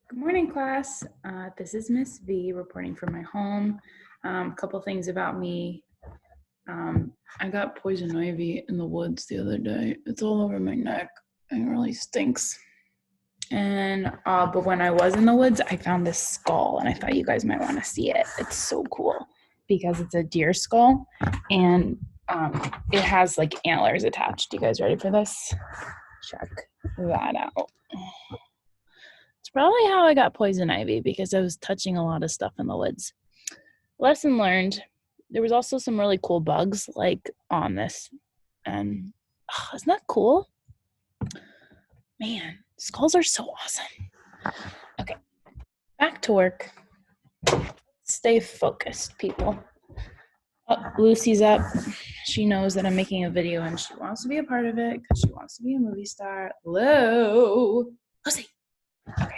Good morning, class. This is Miss V reporting from my home. A couple things about me. I got poison ivy in the woods the other day. It's all over my neck and it really stinks. And but when I was in the woods, I found this skull and I thought you guys might want to see it. It's so cool because it's a deer skull and it has like antlers attached. You guys ready for this? Check that out. It's probably how I got poison ivy because I was touching a lot of stuff in the woods. Lesson learned. There was also some really cool bugs like on this. And isn't that cool? Man, skulls are so awesome. Okay, back to work. Stay focused, people. Oh, Lucy's up. She knows that I'm making a video and she wants to be a part of it because she wants to be a movie star. Hello, Lucy. Okay.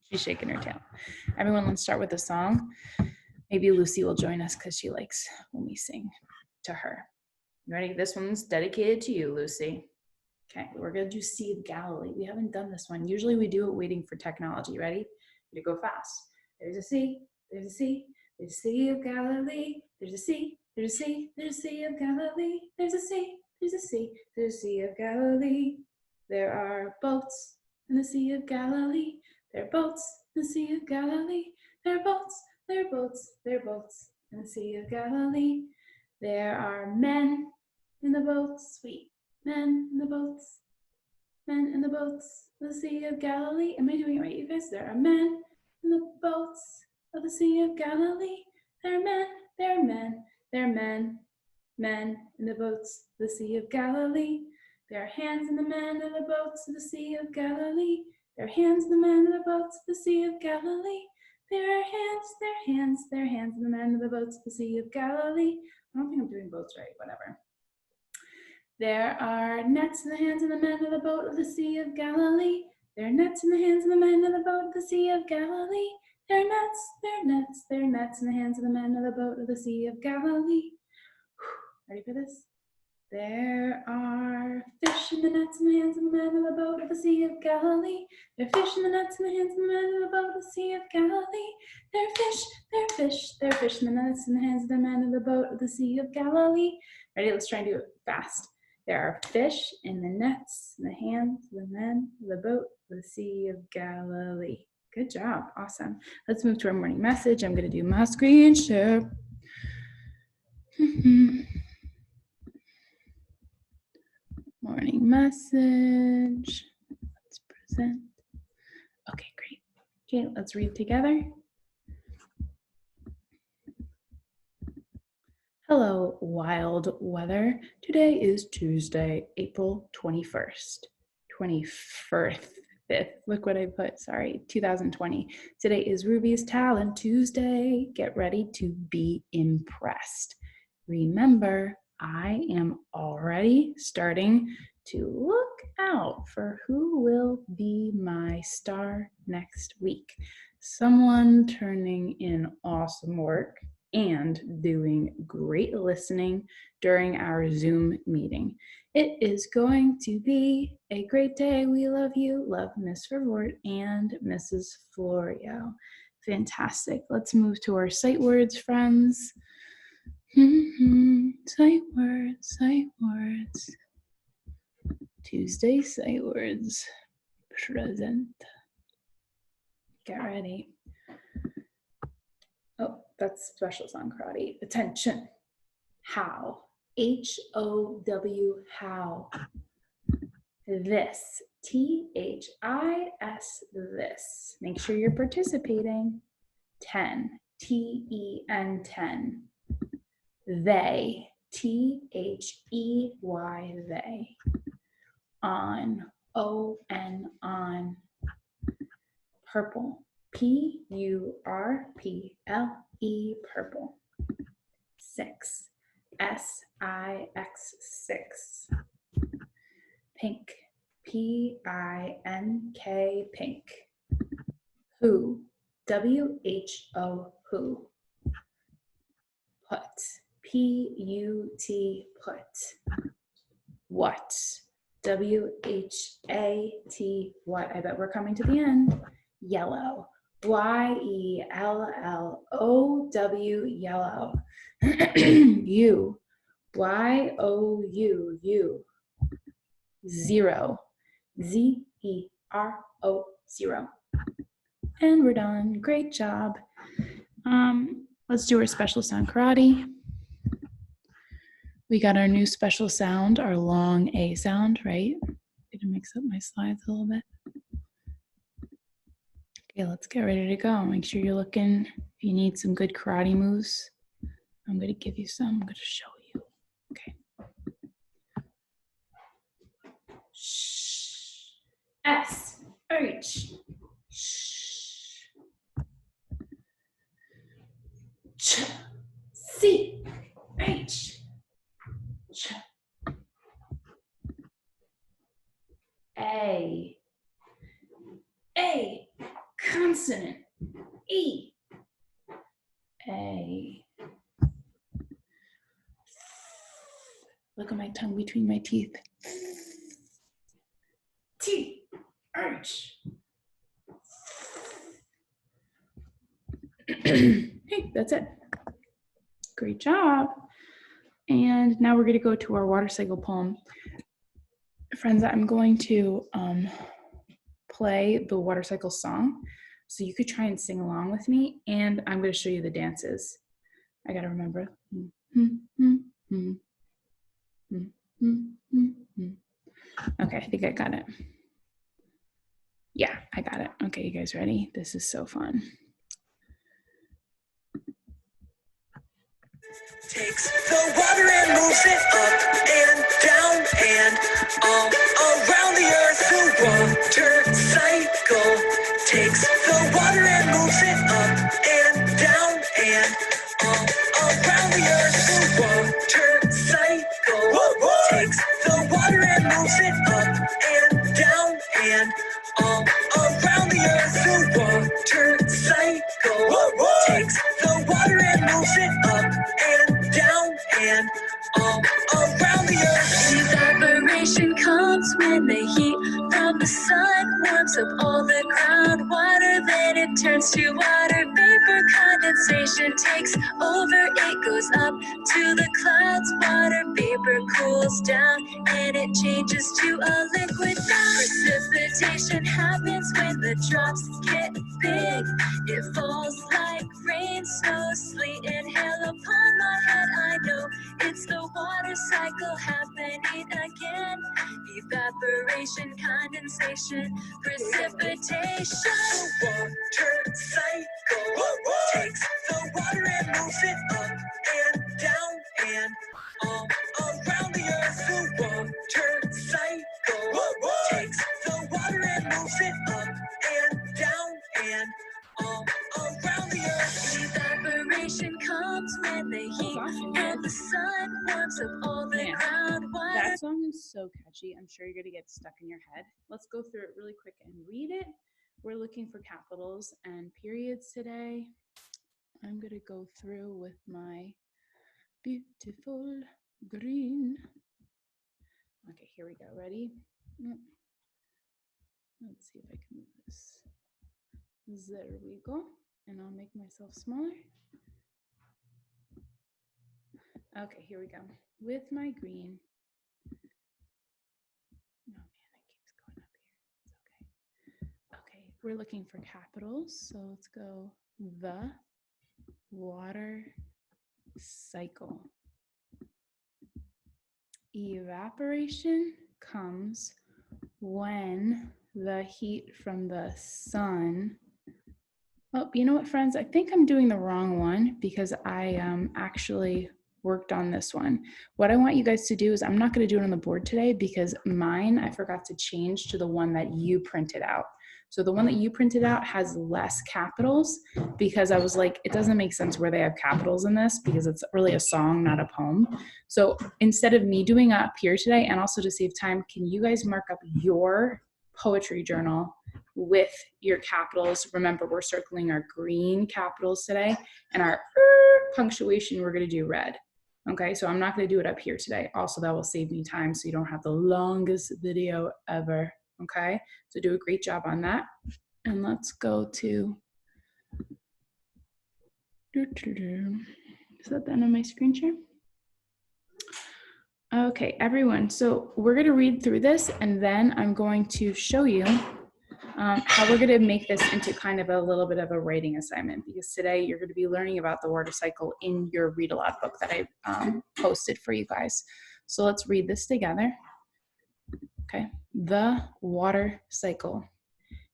She's shaking her tail. Everyone, let's start with a song. Maybe Lucy will join us because she likes when we sing to her. You ready? This one's dedicated to you, Lucy. Okay, we're going to do Sea of Galilee. We haven't done this one. Usually we do it waiting for technology. Ready? You go fast. There's a sea, there's a sea, there's a sea of Galilee. There's a sea, there's a sea, there's a sea of Galilee. There's a sea, there's a sea, there's a sea of Galilee. There are boats in the Sea of Galilee. There are boats in the Sea of Galilee. There are boats, there are boats, there are boats in the Sea of Galilee. There are men in the boats, sweet men in the boats, men in the boats of the Sea of Galilee. Am I doing it right, you guys? There are men in the boats of the Sea of Galilee. There are men, there are men, there are men, men in the boats of the Sea of Galilee. There are hands in the men of the boats of the Sea of Galilee. There are hands in the men of the boats of the Sea of Galilee. There are hands, there are hands, there are hands in the men of the boats of the Sea of Galilee. I don't think I'm doing boats right, whatever. There are nets in the hands of the men of the boat of the Sea of Galilee. There are nets in the hands of the men of the boat of the Sea of Galilee. There are nets, there are nets, there are nets in the hands of the men of the boat of the Sea of Galilee. Ready for this? There are fish in the nets in the hands of the men of the boat of the Sea of Galilee. There are fish in the nets in the hands of the men of the boat of the Sea of Galilee. There are fish, there are fish, there are fish in the nets in the hands of the men of the boat of the Sea of Galilee. Ready? Let's try and do it fast. There are fish in the nets in the hands of the men of the boat of the Sea of Galilee. Good job. Awesome. Let's move to our morning message. I'm going to do my screen share. Morning message. Let's present. Okay, great. Okay, let's read together. Hello, wild weather. Today is Tuesday, April 21st. 21st. Look what I put. Sorry, 2020. Today is Ruby's Talent Tuesday. Get ready to be impressed. Remember, I am already starting to look out for who will be my star next week. Someone turning in awesome work and doing great listening during our Zoom meeting. It is going to be a great day. We love you. Love Miss Revort and Mrs. Florio. Fantastic. Let's move to our sight words, friends. Sight words, sight words. Tuesday sight words. Present. Get ready. Oh, that's special song karate. Attention. How. H-O-W, how. This. T-H-I-S, this. Make sure you're participating. 10. T-E-N, 10. They. T-H-E-Y, they. On. O-N, on. Purple. P-U-R-P-L-E, purple. 6. S-I-X, 6. Pink. P-I-N-K, pink. Who. W-H-O, who. Put. P-U-T, put. What. W-H-A-T-Y. I bet we're coming to the end. Yellow. Y-E-L-L-O-W, yellow. U. Y-O-U, zero. Z-E-R-O, zero. And we're done. Great job. Let's do our special sound karate. We got our new special sound, our long A sound, right? I'm gonna mix up my slides a little bit. Okay, let's get ready to go. Make sure you're looking. If you need some good karate moves, I'm gonna give you some. I'm gonna show you. Okay. Shh. S. H. Shh. Ch. C. H. Ch. A. A. Consonant. E. A. Look at my tongue between my teeth. T. H. Hey, that's it. Great job. And now we're going to go to our water cycle poem. Friends, I'm going to play the water cycle song. So you could try and sing along with me. And I'm going to show you the dances. I got to remember. Okay, I think I got it. Yeah, I got it. Okay, you guys ready? This is so fun. Takes the water and moves it up and down and all around the earth. The water cycle takes the water and moves it up and down and all around the earth. The water cycle takes the water and moves it up and down and all around the earth. The water cycle takes the water and moves it up and down and all around the earth. Evaporation comes when the heat from the sun warms up all the groundwater. Then it turns to water vapor. Condensation takes over. It goes up to the clouds. Water vapor cools down and it changes to a liquid now. Precipitation happens when the drops get big. It falls like rain, snow, sleet, and hail upon my head. I know it's the water cycle happening again. Evaporation, condensation, precipitation. The water cycle takes the water and moves it up and down and all around the earth. The water cycle takes the water and moves it up and down and all around the earth. Evaporation comes when the heat from the sun warms up all the groundwater. That song is so catchy. I'm sure you're going to get stuck in your head. Let's go through it really quick and read it. We're looking for capitals and periods today. I'm going to go through with my beautiful green. Okay, here we go. Ready? Let's see if I can move this. There we go. And I'll make myself smaller. Okay, here we go. With my green. Oh man, it keeps going up here. It's okay. Okay, we're looking for capitals. So let's go the water cycle. Evaporation comes when the heat from the sun. Oh, you know what, friends? I think I'm doing the wrong one because I actually worked on this one. What I want you guys to do is I'm not going to do it on the board today because mine I forgot to change to the one that you printed out. So the one that you printed out has less capitals because I was like, it doesn't make sense where they have capitals in this because it's really a song, not a poem. So instead of me doing it up here today, and also to save time, can you guys mark up your poetry journal with your capitals? Remember, we're circling our green capitals today and our punctuation, we're going to do red. Okay, so I'm not going to do it up here today. Also, that will save me time so you don't have the longest video ever. Okay, so do a great job on that. And let's go to, is that the end of my screen share? Okay, everyone, so we're going to read through this and then I'm going to show you how we're going to make this into kind of a little bit of a writing assignment, because today you're going to be learning about the water cycle in your read aloud book that I posted for you guys. So let's read this together. Okay, the water cycle.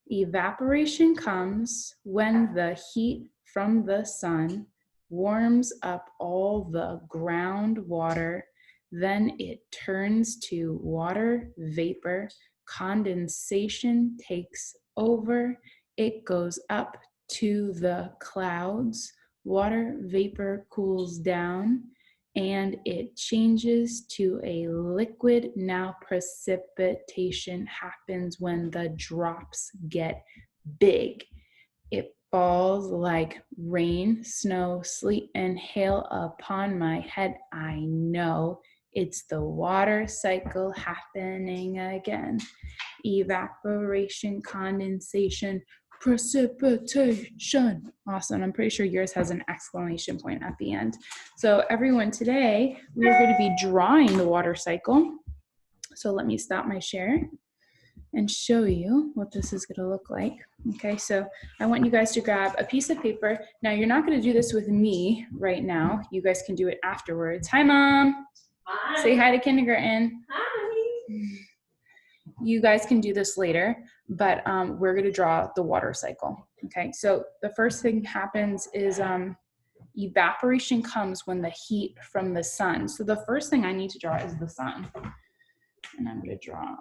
Evaporation comes when the heat from the sun warms up all the groundwater. Then it turns to water vapor. Condensation takes over. It goes up to the clouds. Water vapor cools down and it changes to a liquid. Now precipitation happens when the drops get big. It falls like rain, snow, sleet, and hail upon my head. I know it's the water cycle happening again. Evaporation, condensation, precipitation. Awesome. I'm pretty sure yours has an exclamation point at the end. So everyone, today we are going to be drawing the water cycle. So let me stop my share and show you what this is going to look like. Okay, so I want you guys to grab a piece of paper. Now you're not going to do this with me right now. You guys can do it afterwards. Hi, Mom. Hi. Say hi to kindergarten. Hi. You guys can do this later, but we're going to draw the water cycle. Okay, so the first thing happens is evaporation comes when the heat from the sun. So the first thing I need to draw is the sun. And I'm going to draw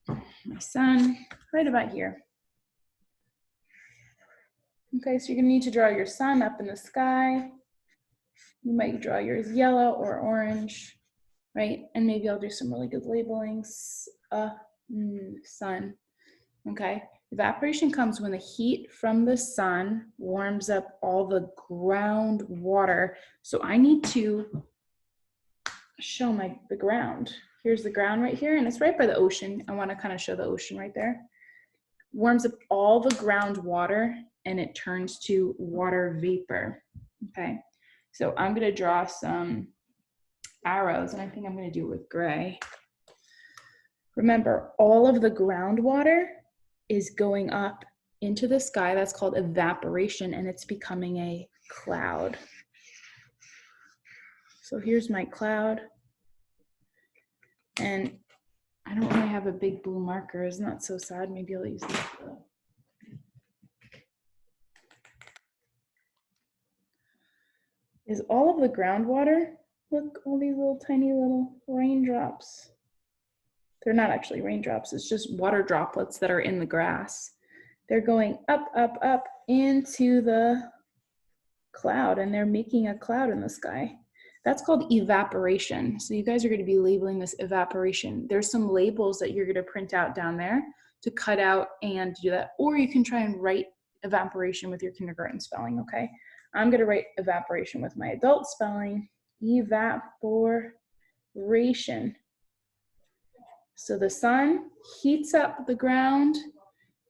my sun right about here. Okay, so you're going to need to draw your sun up in the sky. You might draw yours yellow or orange, right? And maybe I'll do some really good labelings. Sun. Okay, evaporation comes when the heat from the sun warms up all the groundwater. So I need to show the ground. Here's the ground right here, and it's right by the ocean. I want to kind of show the ocean right there. Warms up all the groundwater and it turns to water vapor. Okay, so I'm going to draw some arrows, and I think I'm going to do it with gray. Remember, all of the groundwater is going up into the sky. That's called evaporation, and it's becoming a cloud. So here's my cloud. And I don't really have a big blue marker. Isn't that so sad? Maybe I'll use this. Is all of the groundwater, look, all these little tiny little raindrops. They're not actually raindrops, it's just water droplets that are in the grass. They're going up, up, up into the cloud, and they're making a cloud in the sky. That's called evaporation. So you guys are going to be labeling this evaporation. There's some labels that you're going to print out down there to cut out and do that. Or you can try and write evaporation with your kindergarten spelling, okay? I'm going to write evaporation with my adult spelling. Evaporation. So the sun heats up the ground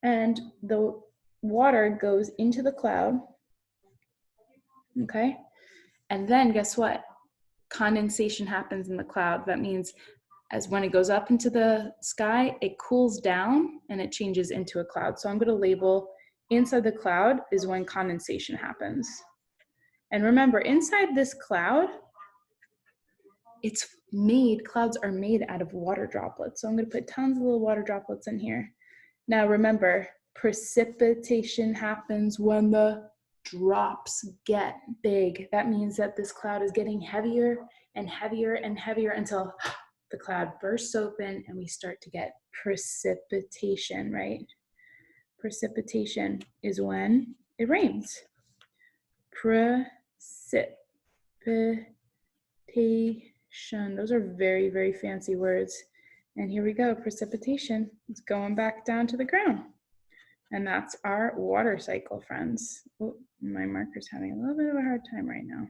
and the water goes into the cloud, okay? And then guess what? Condensation happens in the cloud. That means as when it goes up into the sky, it cools down and it changes into a cloud. So I'm going to label inside the cloud is when condensation happens. And remember, inside this cloud, clouds are made out of water droplets. So I'm going to put tons of little water droplets in here. Now remember, precipitation happens when the drops get big. That means that this cloud is getting heavier and heavier and heavier until the cloud bursts open and we start to get precipitation, right? Precipitation is when it rains. Precipitation. Those are very, very fancy words. And here we go, precipitation. It's going back down to the ground. And that's our water cycle, friends. Oh, my marker's having a little bit of a hard time right now.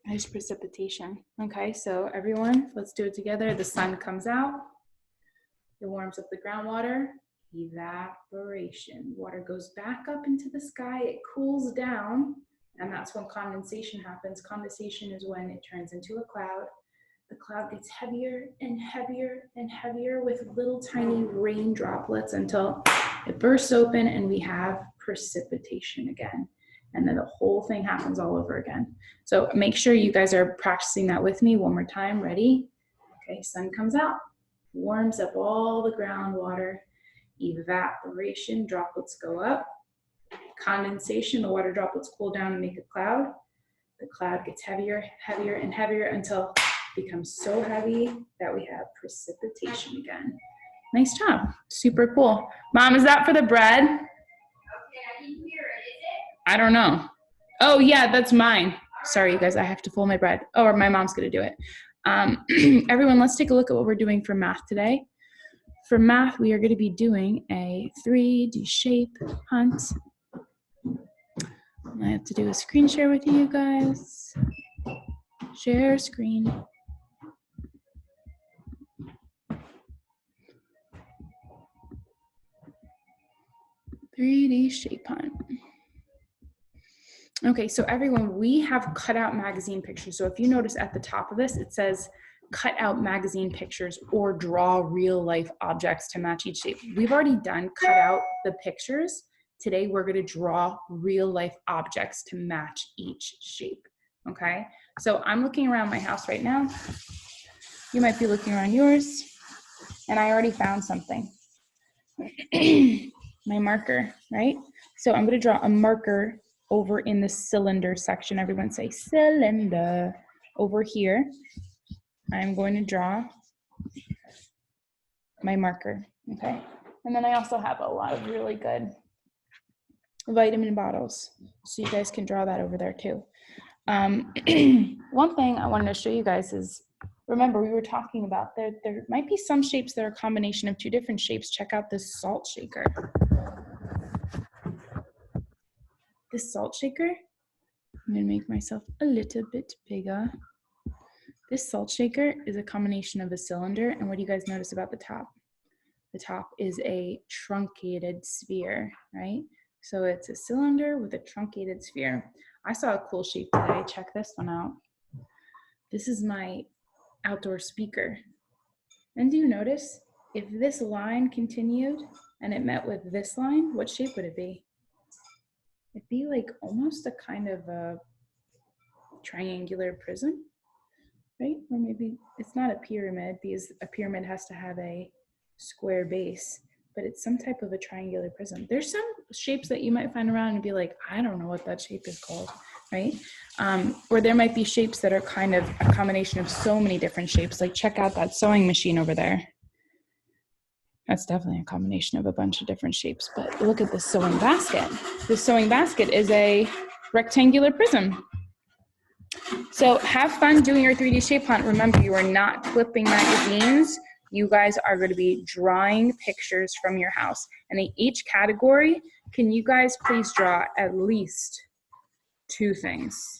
There's precipitation. Okay, so everyone, let's do it together. The sun comes out. It warms up the groundwater. Evaporation. Water goes back up into the sky. It cools down. And that's when condensation happens. Condensation is when it turns into a cloud. The cloud gets heavier and heavier and heavier with little tiny rain droplets until it bursts open and we have precipitation again. And then the whole thing happens all over again. So make sure you guys are practicing that with me one more time. Ready? Okay, sun comes out, warms up all the groundwater. Evaporation, droplets go up. Condensation, the water droplets cool down and make a cloud. The cloud gets heavier, heavier, and heavier until it becomes so heavy that we have precipitation again. Nice job. Super cool. Mom, is that for the bread? Okay, I didn't hear it. Is it? I don't know. Oh, yeah, that's mine. Sorry, you guys, I have to fold my bread. Oh, or my mom's going to do it. Everyone, let's take a look at what we're doing for math today. For math, we are going to be doing a 3D shape hunt. I have to do a screen share with you guys. Share screen. .3D shape hunt. Okay, so everyone, we have cut out magazine pictures. So if you notice at the top of this, it says cut out magazine pictures or draw real life objects to match each shape. We've already done cut out the pictures. Today, we're going to draw real life objects to match each shape. Okay, so I'm looking around my house right now. You might be looking around yours, and I already found something. My marker, right? So I'm going to draw a marker over in the cylinder section. Everyone say cylinder. Over here, I'm going to draw my marker, okay? And then I also have a lot of really good vitamin bottles, so you guys can draw that over there too. One thing I wanted to show you guys is, remember we were talking about there might be some shapes that are a combination of two different shapes. Check out this salt shaker. This salt shaker, I'm gonna make myself a little bit bigger. This salt shaker is a combination of a cylinder, and what do you guys notice about the top? The top is a truncated sphere, right? So it's a cylinder with a truncated sphere. I saw a cool shape today. Check this one out. This is my outdoor speaker. And do you notice if this line continued and it met with this line, what shape would it be? It'd be like almost a kind of a triangular prism, right? Or maybe it's not a pyramid because a pyramid has to have a square base, but it's some type of a triangular prism. There's some shapes that you might find around and be like, I don't know what that shape is called, right? Or there might be shapes that are kind of a combination of so many different shapes. Like check out that sewing machine over there. That's definitely a combination of a bunch of different shapes, but look at this sewing basket. This sewing basket is a rectangular prism. So have fun doing your 3D shape hunt. Remember, you are not flipping magazines. You guys are going to be drawing pictures from your house. And in each category, can you guys please draw at least 2 things?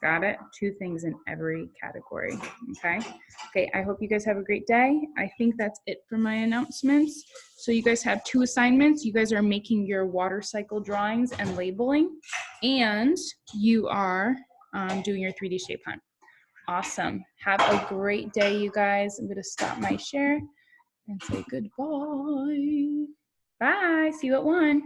Got it? 2 things in every category, okay? Okay, I hope you guys have a great day. I think that's it for my announcements. So you guys have 2 assignments. You guys are making your water cycle drawings and labeling, and you are doing your 3D shape hunt. Awesome. Have a great day, you guys. I'm going to stop my share and say goodbye. Bye. See you at 1.